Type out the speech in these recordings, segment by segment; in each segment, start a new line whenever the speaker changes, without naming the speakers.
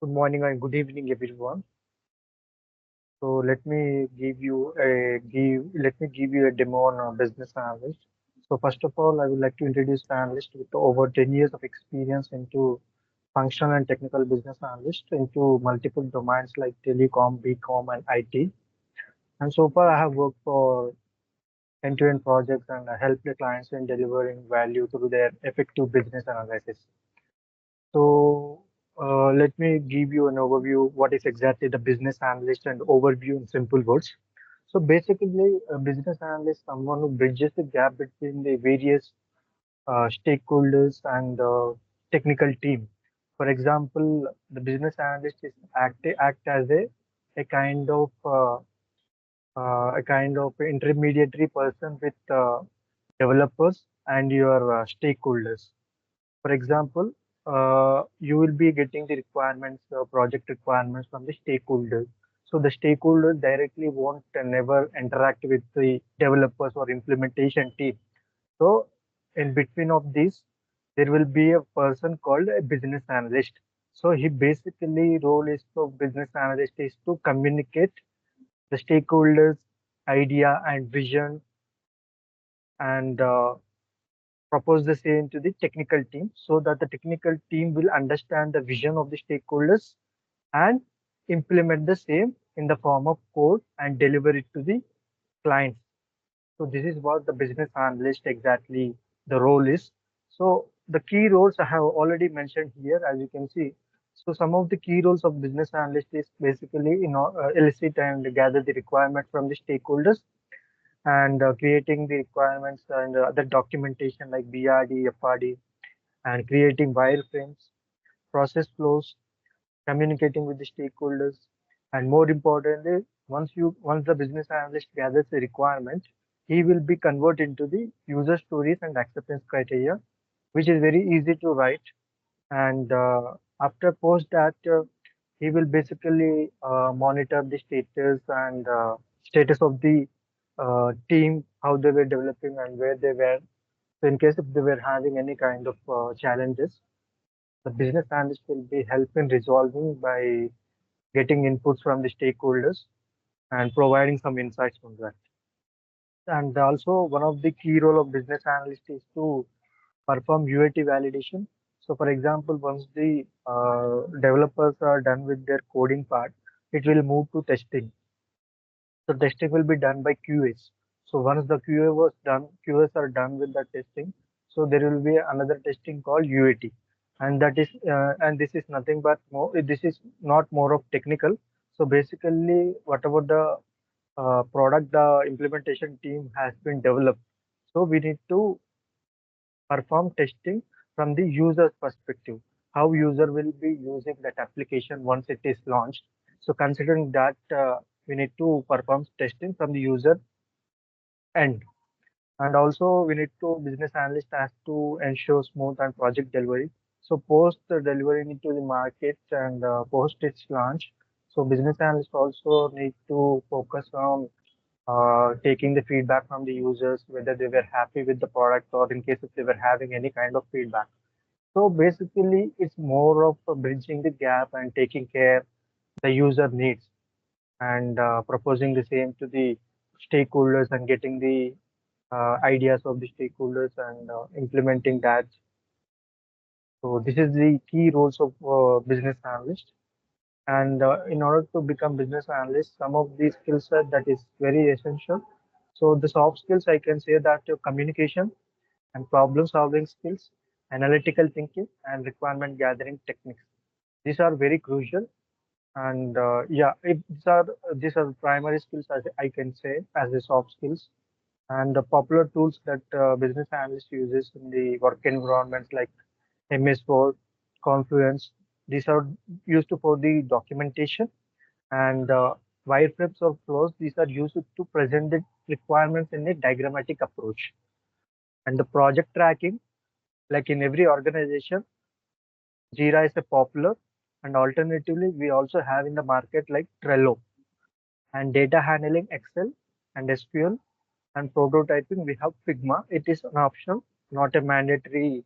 Good morning and good evening, everyone. So let me give you a demo on business analyst. So first of all, I would like to introduce the analyst with over 10 years of experience into functional and technical business analyst into multiple domains like telecom, BCom, and IT. And so far, I have worked for end-to-end projects and helped the clients in delivering value through their effective business analysis. So let me give you an overview what is exactly the business analyst and overview in simple words. So basically, a business analyst is someone who bridges the gap between the various stakeholders and technical team. For example, the business analyst is act as a kind of intermediary person with developers and your stakeholders. For example, you will be getting the requirements, project requirements from the stakeholders. So the stakeholders directly won't never interact with the developers or implementation team. So in between of these, there will be a person called a business analyst. So he basically role is for business analyst is to communicate the stakeholders' idea and vision and propose the same to the technical team so that the technical team will understand the vision of the stakeholders and implement the same in the form of code and deliver it to the clients. So this is what the business analyst exactly the role is. So the key roles I have already mentioned here, as you can see. So some of the key roles of business analyst is basically elicit and gather the requirement from the stakeholders and creating the requirements and other documentation like BRD, FRD, and creating wireframes, process flows, communicating with the stakeholders, and more importantly, once the business analyst gathers the requirement, he will be converted into the user stories and acceptance criteria, which is very easy to write. And after post that, he will basically monitor the status and status of the team, how they were developing and where they were. So in case if they were having any kind of challenges, the business analyst will be helping resolving by getting inputs from the stakeholders and providing some insights from that. And also one of the key role of business analyst is to perform UAT validation. So for example, once the developers are done with their coding part, it will move to testing. So testing will be done by QAs. So once the QA was done, QAs are done with the testing. So there will be another testing called UAT, and this is nothing but more. This is not more of technical. So basically, whatever the product the implementation team has been developed, so we need to perform testing from the user's perspective. How user will be using that application once it is launched. So considering that, we need to perform testing from the user end. And also we need to business analyst has to ensure smooth and project delivery. So post the delivering it to the market and post its launch. So business analyst also need to focus on taking the feedback from the users, whether they were happy with the product or in case if they were having any kind of feedback. So basically, it's more of bridging the gap and taking care the user needs and proposing the same to the stakeholders and getting the ideas of the stakeholders and implementing that. So this is the key roles of business analyst. And in order to become business analyst, some of the skill set that is very essential. So the soft skills, I can say that your communication and problem solving skills, analytical thinking, and requirement gathering techniques. These are very crucial. And yeah, these are primary skills as I can say as the soft skills. And the popular tools that business analyst uses in the work environments like MS Word, Confluence, these are used for the documentation and wireframes or flows. These are used to present the requirements in a diagrammatic approach. And the project tracking, like in every organization, Jira is a popular. And alternatively, we also have in the market like Trello and data handling Excel and SQL and prototyping. We have Figma. It is an option, not a mandatory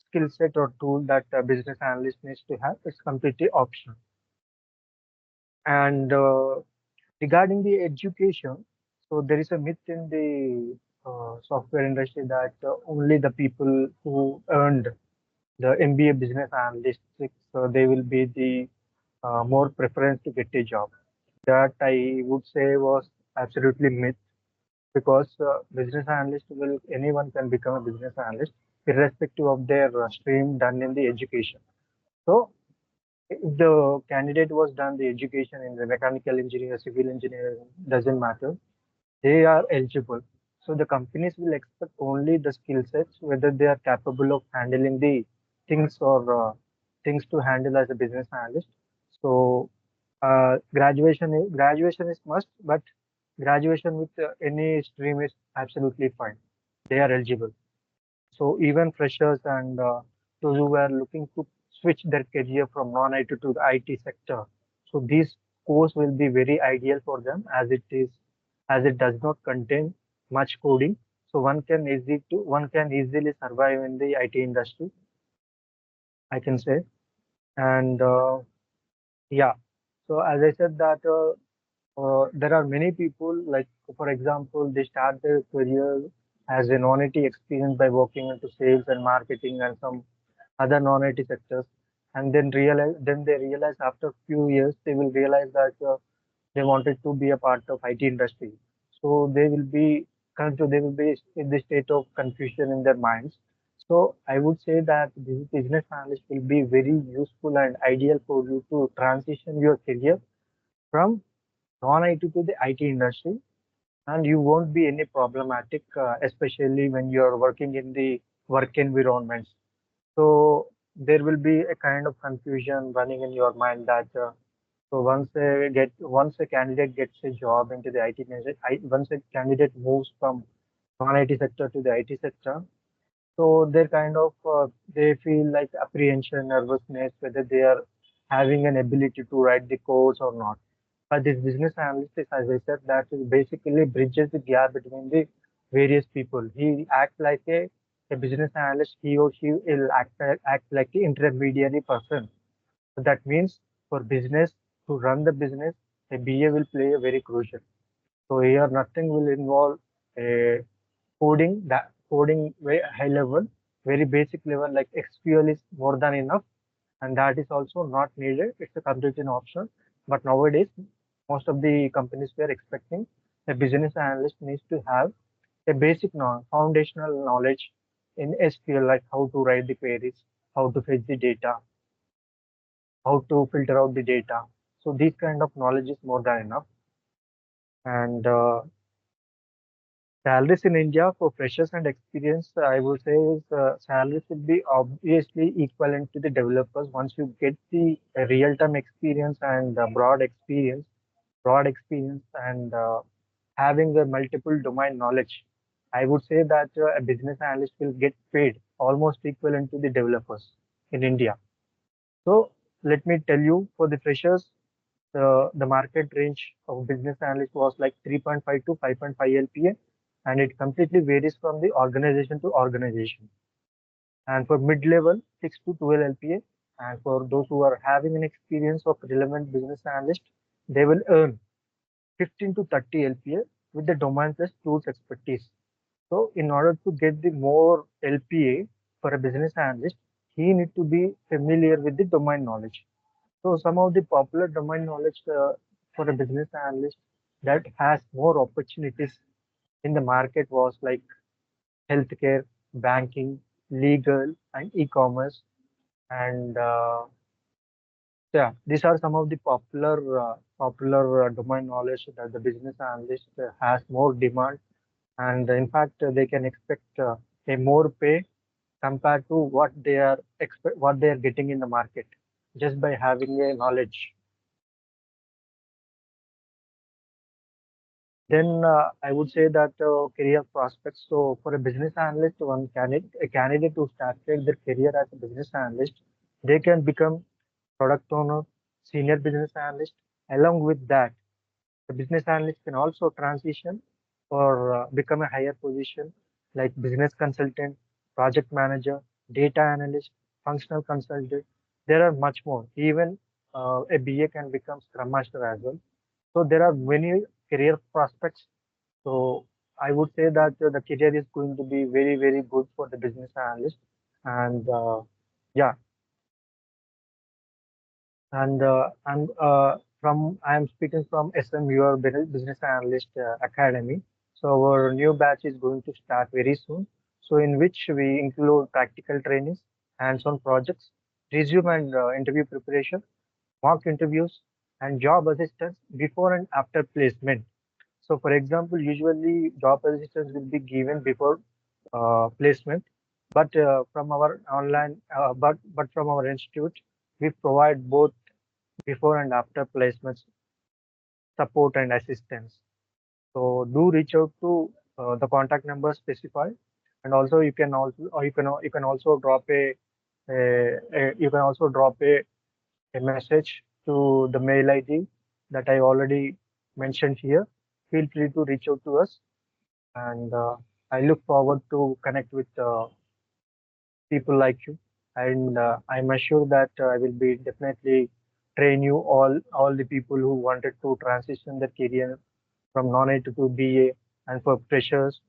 skill set or tool that a business analyst needs to have. It's completely optional. And regarding the education, so there is a myth in the software industry that only the people who earned the MBA business analyst, so they will be the more preference to get a job. That I would say was absolutely myth, because business analyst will anyone can become a business analyst irrespective of their stream done in the education. So if the candidate was done the education in the mechanical engineer, civil engineering, doesn't matter, they are eligible. So the companies will expect only the skill sets, whether they are capable of handling the things or things to handle as a business analyst. So graduation is must, but graduation with any stream is absolutely fine. They are eligible. So even freshers and those who were looking to switch their career from non-IT to the IT sector, so this course will be very ideal for them, as it does not contain much coding. So one can easily survive in the IT industry, I can say. And yeah, so as I said that there are many people, like for example, they start their career as a non-IT experience by working into sales and marketing and some other non-IT sectors, and then they realize after few years they will realize that they wanted to be a part of IT industry. So they will be in the state of confusion in their minds. So I would say that this business analyst will be very useful and ideal for you to transition your career from non-IT to the IT industry, and you won't be any problematic, especially when you're working in the work environments. So there will be a kind of confusion running in your mind that once a candidate gets a job into the IT industry, once a candidate moves from non-IT sector to the IT sector, so they feel like apprehension, nervousness, whether they are having an ability to write the codes or not. But this business analyst is, as I said, that is basically bridges the gap between the various people. He acts like a business analyst. He or she will act like the intermediary person. So that means for business to run the business, a BA will play a very crucial. So here nothing will involve a coding very high level, very basic level like SQL is more than enough, and that is also not needed. It's a completely option. But nowadays, most of the companies were expecting a business analyst needs to have a foundational knowledge in SQL, like how to write the queries, how to fetch the data, how to filter out the data. So this kind of knowledge is more than enough. And salaries in India for freshers and experience, I would say, is salaries will be obviously equivalent to the developers once you get the real-time experience and broad experience, and having a multiple domain knowledge. I would say that a business analyst will get paid almost equivalent to the developers in India. So let me tell you, for the freshers, the market range of business analyst was like 3.5 to 5.5 LPA, and it completely varies from the organization to organization. And for mid-level, 6 to 12 LPA, and for those who are having an experience of relevant business analyst, they will earn 15 to 30 LPA with the domain plus tools expertise. So in order to get the more LPA for a business analyst, he need to be familiar with the domain knowledge. So some of the popular domain knowledge for a business analyst that has more opportunities in the market was like healthcare, banking, legal, and e-commerce. And yeah, these are some of the popular domain knowledge that the business analyst has more demand, and in fact, they can expect a more pay compared to what they are getting in the market just by having a knowledge. Then I would say that career prospects. So for a business analyst, a candidate who started their career as a business analyst, they can become product owner, senior business analyst. Along with that, the business analyst can also transition or become a higher position like business consultant, project manager, data analyst, functional consultant. There are much more. Even a BA can become Scrum Master as well. So there are many career prospects. So I would say that the career is going to be very, very good for the business analyst. And yeah, and I am speaking from SMUR Business Analyst Academy. So our new batch is going to start very soon. So in which we include practical trainings, hands-on projects, resume and interview preparation, mock interviews, and job assistance before and after placement. So, for example, usually job assistance will be given before placement, but from our online, but from our institute, we provide both before and after placements support and assistance. So, do reach out to the contact number specified, and also you can also or you can also drop you can also drop a message to the mail ID that I already mentioned here. Feel free to reach out to us, and I look forward to connect with people like you. And I'm sure that I will be definitely train you all the people who wanted to transition their career from non-IT to BA, and for freshers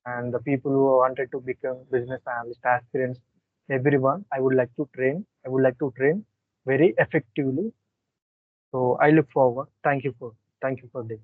and the people who wanted to become business analyst aspirants. Everyone, I would like to train. I would like to train very effectively. So I look forward. Thank you for this.